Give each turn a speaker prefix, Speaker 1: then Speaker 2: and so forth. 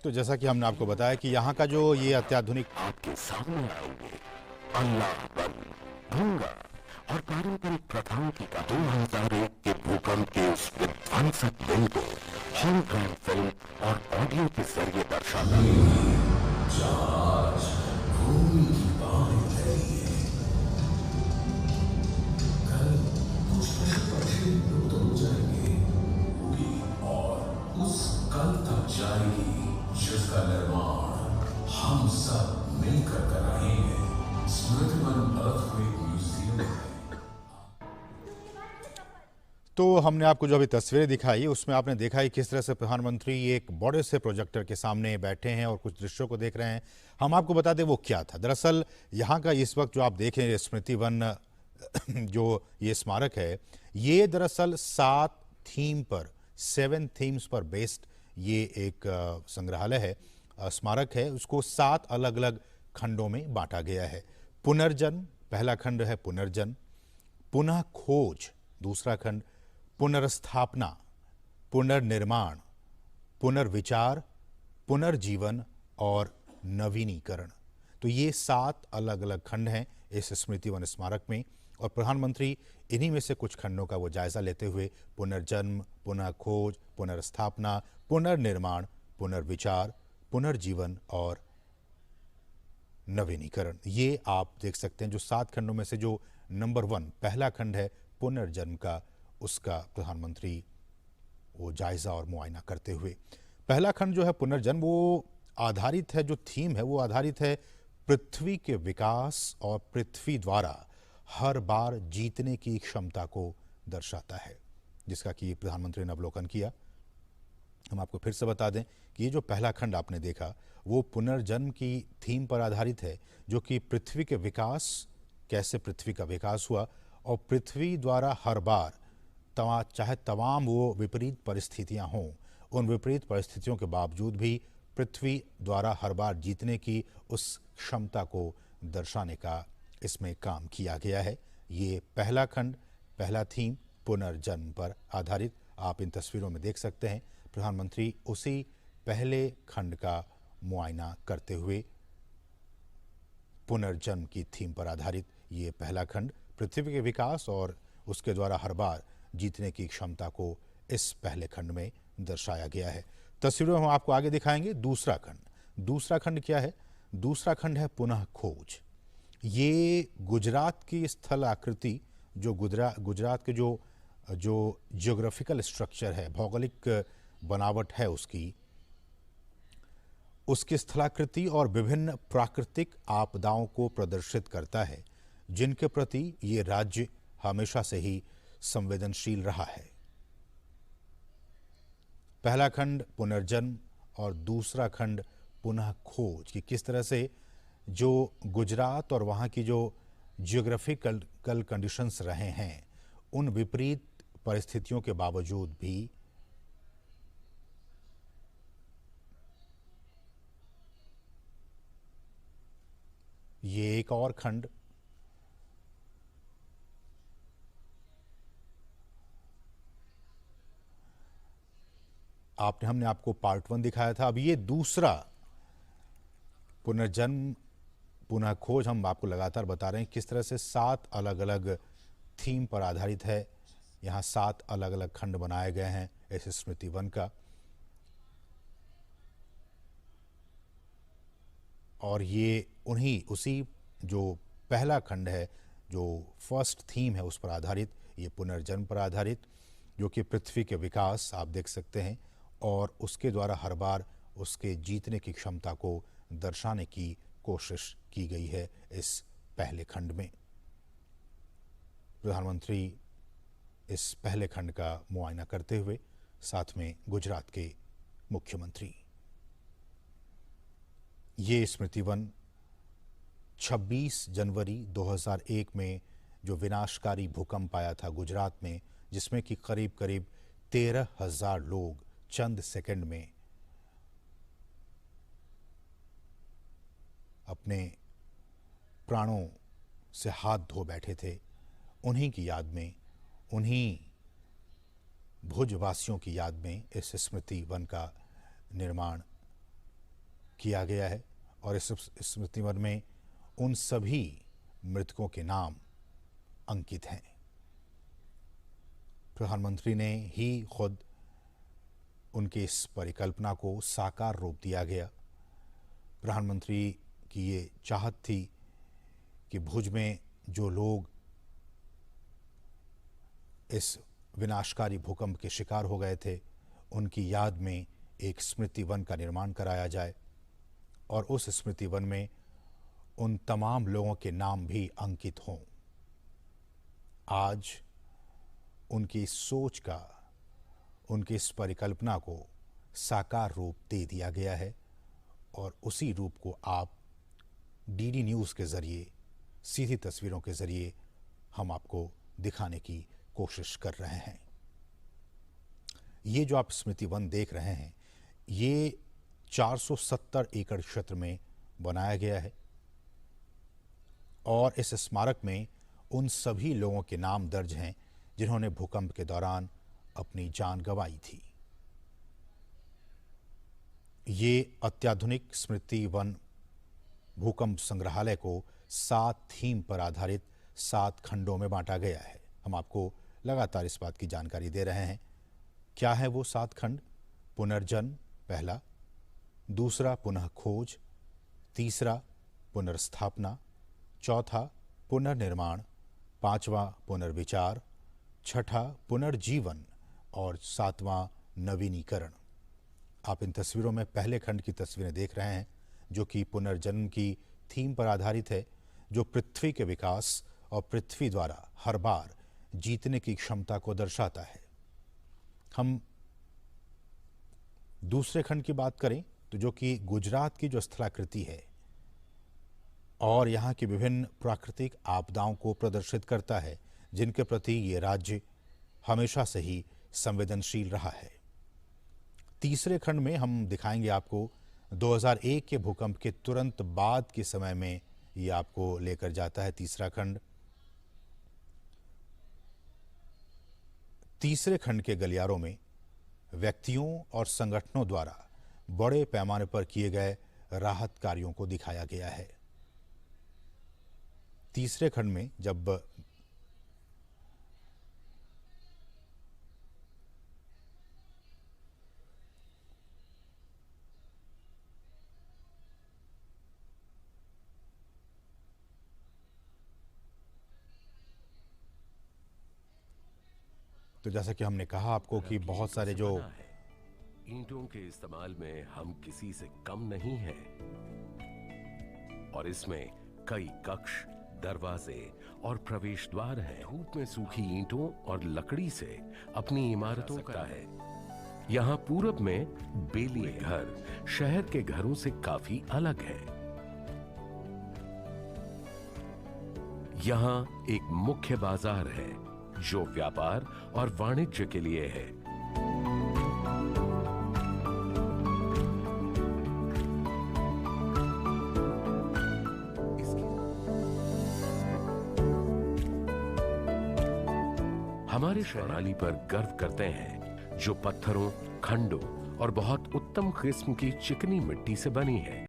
Speaker 1: तो जैसा कि हमने आपको बताया कि यहाँ का जो ये अत्याधुनिक
Speaker 2: आपके सामने आएंगे अल्लाह भंगा और पारंपरिक प्रथाओं की 2001 के भूकंप के उस विध्वंसक दिन को होलोग्राम फिल्म और ऑडियो के जरिए दर्शाता है।
Speaker 3: आज भूमि की बाहें फैली है, कल कुछ पशु लुप्त हो जाएंगे होगी और उस कल तक जाएगी जिसका निर्माण हम सब मिलकर कर रहे हैं। स्मृतिवन अर्थक्वेक म्यूजियम है।
Speaker 1: तो हमने आपको जो अभी तस्वीरें दिखाई उसमें आपने देखा है किस तरह से प्रधानमंत्री एक बड़े से प्रोजेक्टर के सामने बैठे हैं और कुछ दृश्यों को देख रहे हैं। हम आपको बता दें वो क्या था। दरअसल यहाँ का इस वक्त जो आप देखें स्मृति वन जो ये स्मारक है, ये दरअसल 7 थीम्स पर बेस्ड ये एक संग्रहालय है, स्मारक है। उसको 7 अलग अलग खंडों में बांटा गया है। पुनर्जन्म पहला खंड है, पुनर्जन्म, पुनः खोज दूसरा खंड, पुनर्स्थापना, पुनर्निर्माण, पुनर्विचार, पुनर्जीवन और नवीनीकरण। तो ये 7 अलग अलग खंड हैं इस स्मृति वन स्मारक में और प्रधानमंत्री इन्हीं में से कुछ खंडों का वो जायजा लेते हुए पुनर्जन्म, पुनः खोज, पुनर्स्थापना, पुनर्निर्माण, पुनर्विचार, पुनर्जीवन और नवीनीकरण, ये आप देख सकते हैं। जो 7 खंडों में से जो नंबर 1 पहला खंड है पुनर्जन्म का, उसका प्रधानमंत्री वो जायजा और मुआयना करते हुए। पहला खंड जो है पुनर्जन्म, वो आधारित है, जो थीम है वो आधारित है पृथ्वी के विकास और पृथ्वी द्वारा हर बार जीतने की क्षमता को दर्शाता है, जिसका कि प्रधानमंत्री ने अवलोकन किया। हम आपको फिर से बता दें कि ये जो पहला खंड आपने देखा वो पुनर्जन्म की थीम पर आधारित है, जो कि पृथ्वी के विकास, कैसे पृथ्वी का विकास हुआ और पृथ्वी द्वारा हर बार चाहे तमाम वो विपरीत परिस्थितियां हों, उन विपरीत परिस्थितियों के बावजूद भी पृथ्वी द्वारा हर बार जीतने की उस क्षमता को दर्शाने का इसमें काम किया गया है। ये पहला खंड, पहला थीम पुनर्जन्म पर आधारित आप इन तस्वीरों में देख सकते हैं। प्रधानमंत्री उसी पहले खंड का मुआयना करते हुए पुनर्जन्म की थीम पर आधारित ये पहला खंड पृथ्वी के विकास और उसके द्वारा हर बार जीतने की क्षमता को इस पहले खंड में दर्शाया गया है। तस्वीरों में हम आपको आगे दिखाएंगे दूसरा खंड। दूसरा खंड क्या है? दूसरा खंड है पुनः खोज। ये गुजरात की स्थल आकृति, जो गुजरात के जो जियोग्राफिकल स्ट्रक्चर है, भौगोलिक बनावट है उसकी स्थलाकृति और विभिन्न प्राकृतिक आपदाओं को प्रदर्शित करता है, जिनके प्रति ये राज्य हमेशा से ही संवेदनशील रहा है। पहला खंड पुनर्जन्म और दूसरा खंड पुनः खोज कि किस तरह से जो गुजरात और वहाँ की जो जियोग्राफिकल कंडीशंस रहे हैं, उन विपरीत परिस्थितियों के बावजूद भी ये एक और खंड हमने आपको पार्ट 1 दिखाया था। अब ये दूसरा पुनर्जन्म पुनः खोज हम आपको लगातार बता रहे हैं किस तरह से 7 अलग अलग थीम पर आधारित है। यहाँ 7 अलग अलग खंड बनाए गए हैं इस स्मृति वन का, और ये उसी जो पहला खंड है, जो फर्स्ट थीम है, उस पर आधारित, ये पुनर्जन्म पर आधारित, जो कि पृथ्वी के विकास आप देख सकते हैं और उसके द्वारा हर बार उसके जीतने की क्षमता को दर्शाने की कोशिश की गई है इस पहले खंड में। प्रधानमंत्री इस पहले खंड का मुआयना करते हुए, साथ में गुजरात के मुख्यमंत्री। ये स्मृति वन 26 जनवरी 2001 में जो विनाशकारी भूकंप आया था गुजरात में, जिसमें कि करीब करीब 13,000 लोग चंद सेकंड में अपने प्राणों से हाथ धो बैठे थे, उन्हीं की याद में, उन्हीं भुजवासियों की याद में इस स्मृति वन का निर्माण किया गया है और इस स्मृति वन में उन सभी मृतकों के नाम अंकित हैं। प्रधानमंत्री ने ही खुद उनके इस परिकल्पना को साकार रूप दिया गया। प्रधानमंत्री की ये चाहत थी कि भुज में जो लोग इस विनाशकारी भूकंप के शिकार हो गए थे, उनकी याद में एक स्मृति वन का निर्माण कराया जाए और उस स्मृति वन में उन तमाम लोगों के नाम भी अंकित हों। आज उनकी इस सोच का, उनकी इस परिकल्पना को साकार रूप दे दिया गया है और उसी रूप को आप डीडी न्यूज़ के ज़रिए, सीधी तस्वीरों के ज़रिए हम आपको दिखाने की कोशिश कर रहे हैं। ये जो आप स्मृति वन देख रहे हैं, ये 470 एकड़ क्षेत्र में बनाया गया है और इस स्मारक में उन सभी लोगों के नाम दर्ज हैं जिन्होंने भूकंप के दौरान अपनी जान गंवाई थी। ये अत्याधुनिक स्मृति वन भूकंप संग्रहालय को 7 थीम पर आधारित 7 खंडों में बांटा गया है। हम आपको लगातार इस बात की जानकारी दे रहे हैं। क्या है वो 7 खंड? पुनर्जन्म पहला, दूसरा पुनः खोज, तीसरा पुनर्स्थापना, चौथा पुनर्निर्माण, पांचवा पुनर्विचार, छठा पुनर्जीवन और 7वां नवीनीकरण। आप इन तस्वीरों में पहले खंड की तस्वीरें देख रहे हैं जो कि पुनर्जन्म की थीम पर आधारित है, जो पृथ्वी के विकास और पृथ्वी द्वारा हर बार जीतने की क्षमता को दर्शाता है। हम दूसरे खंड की बात करें तो जो कि गुजरात की जो स्थलाकृति है और यहाँ की विभिन्न प्राकृतिक आपदाओं को प्रदर्शित करता है, जिनके प्रति ये राज्य हमेशा से ही संवेदनशील रहा है। तीसरे खंड में हम दिखाएंगे आपको 2001 के भूकंप के तुरंत बाद के समय में ये आपको लेकर जाता है तीसरा खंड। तीसरे खंड के गलियारों में व्यक्तियों और संगठनों द्वारा बड़े पैमाने पर किए गए राहत कार्यों को दिखाया गया है। तीसरे खंड में जब तो जैसा कि हमने कहा आपको कि बहुत सारे जो
Speaker 2: ईंटों के इस्तेमाल में हम किसी से कम नहीं हैं और इसमें कई कक्ष, दरवाजे और प्रवेश द्वार हैं। धूप में सूखी ईंटों और लकड़ी से अपनी इमारतों का है। यहाँ पूरब में बेलिए घर शहर के घरों से काफी अलग है। यहाँ एक मुख्य बाजार है जो व्यापार और वाणिज्य के लिए है। हमारे प्रणाली पर गर्व करते हैं जो पत्थरों, खंडों और बहुत उत्तम किस्म की चिकनी मिट्टी से बनी है।